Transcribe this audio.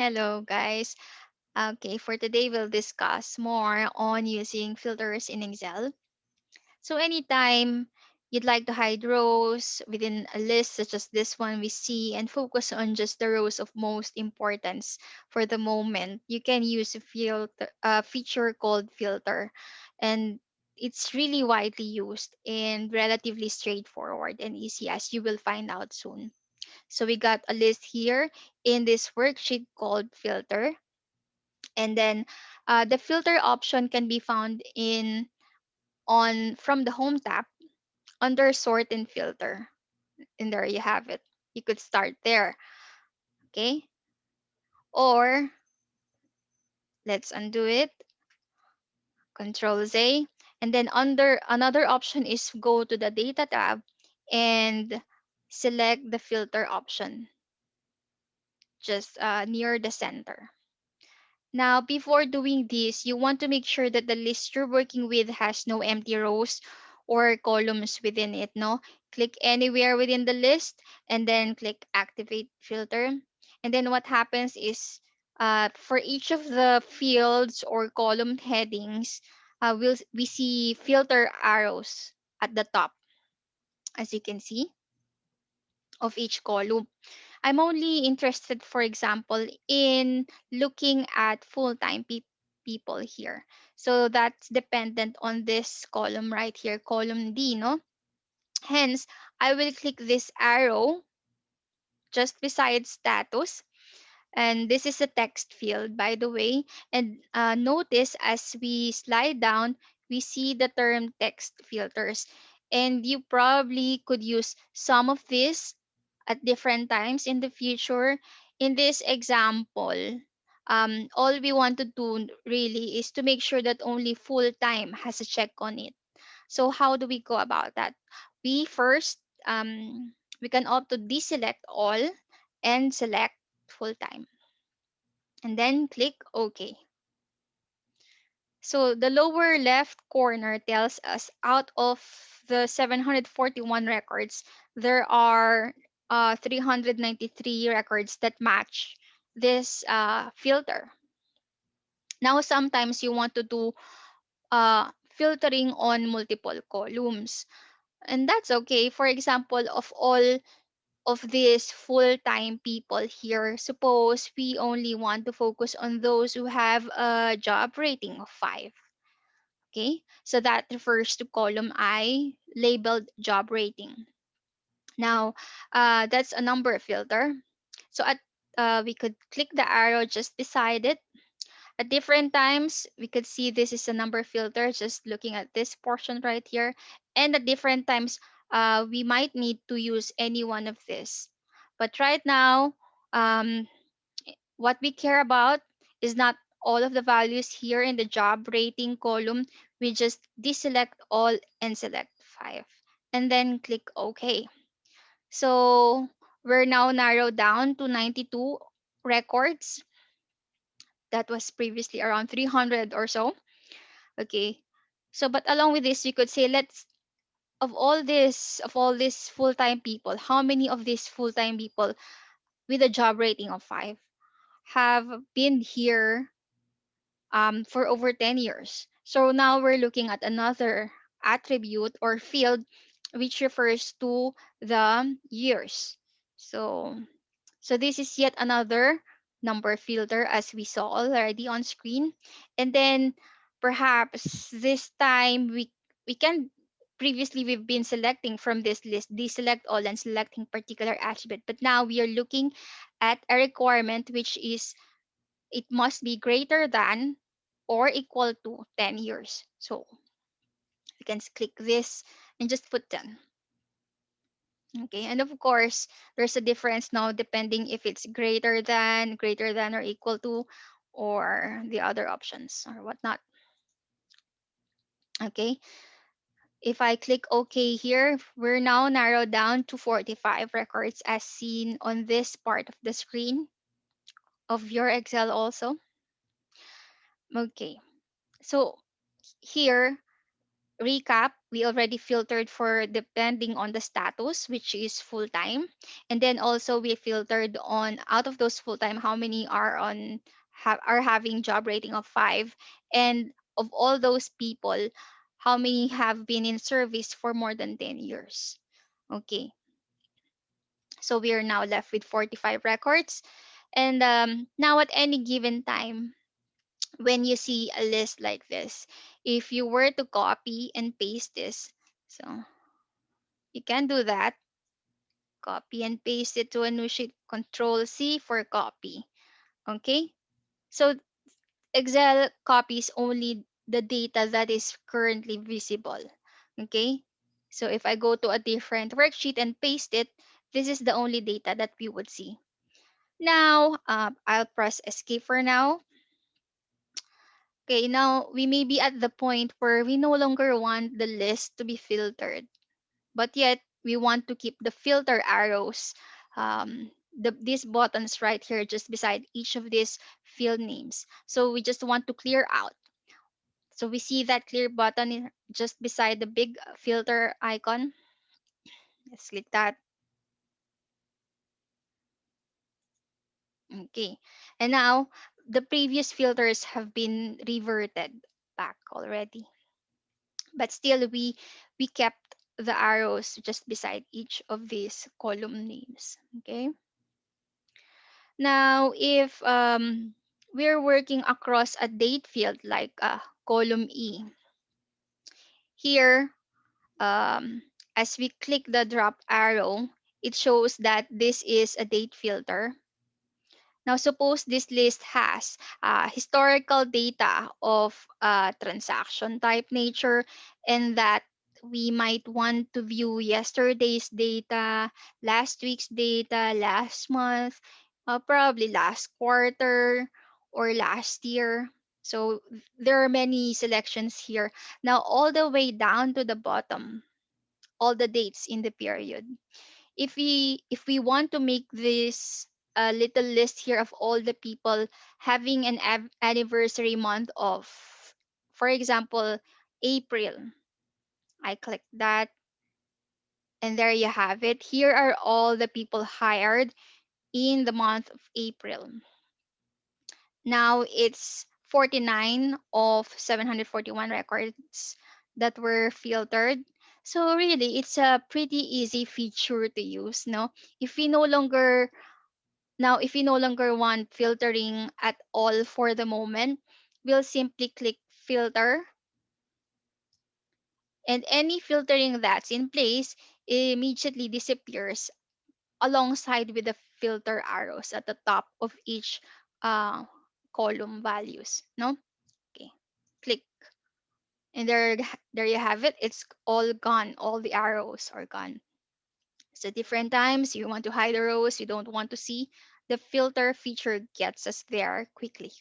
Hello, guys. Okay, for today, we'll discuss more on using filters in Excel. So, anytime you'd like to hide rows within a list, such as this one we see, and focus on just the rows of most importance for the moment, you can use a feature called filter. And it's really widely used and relatively straightforward and easy, as you will find out soon. So we got a list here in this worksheet called filter. And then the filter option can be found in on from the home tab under sort and filter. And there you have it. You could start there. Okay. Or let's undo it. Control Z. And then under another option is go to the data tab and select the filter option just near the center. Now, before doing this, you want to make sure that the list you're working with has no empty rows or columns within it. No, click anywhere within the list and then click activate filter. And then what happens is for each of the fields or column headings, we see filter arrows at the top, as you can see, of each column. I'm only interested, for example, in looking at full-time people here. So that's dependent on this column right here, column D, no? Hence, I will click this arrow just beside status. And this is a text field, by the way. And notice as we slide down, we see the term text filters. And you probably could use some of this at different times in the future. In this example, all we want to do really is to make sure that only full time has a check on it. So how do we go about that? We first we can auto deselect all and select full time and then click OK. So the lower left corner tells us out of the 741 records, there are 393 records that match this filter. Now, sometimes you want to do filtering on multiple columns, and that's okay. For example, of all of these full-time people here, suppose we only want to focus on those who have a job rating of 5. Okay, so that refers to column I labeled job rating. Now, that's a number filter. So we could click the arrow just beside it. At different times, we could see this is a number filter just looking at this portion right here. And at different times, we might need to use any one of this. But right now, um, what we care about is not all of the values here in the job rating column. We just deselect all and select 5. And then click OK. So we're now narrowed down to 92 records. That was previously around 300 or so. Okay. So, but along with this, we could say let's of all these full-time people, how many of these full-time people with a job rating of 5 have been here for over 10 years? So now we're looking at another attribute or field which refers to the years. So So this is yet another number filter as we saw already on screen. And then perhaps this time we can previously we've been selecting from this list, deselect all and selecting particular attribute. But now we are looking at a requirement which is it must be greater than or equal to 10 years. So we can click this and just put 10. Okay, and of course, there's a difference now depending if it's greater than, or equal to, or the other options or whatnot. Okay, if I click OK here, we're now narrowed down to 45 records as seen on this part of the screen of your Excel also. Okay, so here recap, we already filtered for depending on the status, which is full time. And then also we filtered on out of those full time, how many are are having job rating of 5. And of all those people, how many have been in service for more than 10 years. Okay, so we are now left with 45 records. And now at any given time, when you see a list like this, if you were to copy and paste this, so you can do that, copy and paste it to a new sheet, Control C for copy. Okay, so Excel copies only the data that is currently visible. Okay, so if I go to a different worksheet and paste it, this is the only data that we would see. Now, I'll press escape for now. Okay, now we may be at the point where we no longer want the list to be filtered, but yet we want to keep the filter arrows, these buttons right here just beside each of these field names. So we just want to clear out. So we see that clear button just beside the big filter icon. Let's click that. Okay. And now the previous filters have been reverted back already. But still we kept the arrows just beside each of these column names. Okay. Now if we're working across a date field like column E, here as we click the drop arrow, it shows that this is a date filter. Now, suppose this list has historical data of transaction type nature, and that we might want to view yesterday's data, last week's data, last month, probably last quarter or last year. So there are many selections here. Now, all the way down to the bottom, all the dates in the period. If we want to make this a little list here of all the people having an anniversary month of, for example, April, I click that, and there you have it. Here are all the people hired in the month of April. Now it's 49 of 741 records that were filtered. So really, it's a pretty easy feature to use. No, if we no longer Now, if we no longer want filtering at all for the moment, we'll simply click filter, and any filtering that's in place immediately disappears alongside with the filter arrows at the top of each uh, column values. No? Okay. Click. And there you have it. It's all gone. All the arrows are gone. So different times you want to hide the rows, you don't want to see, the filter feature gets us there quickly.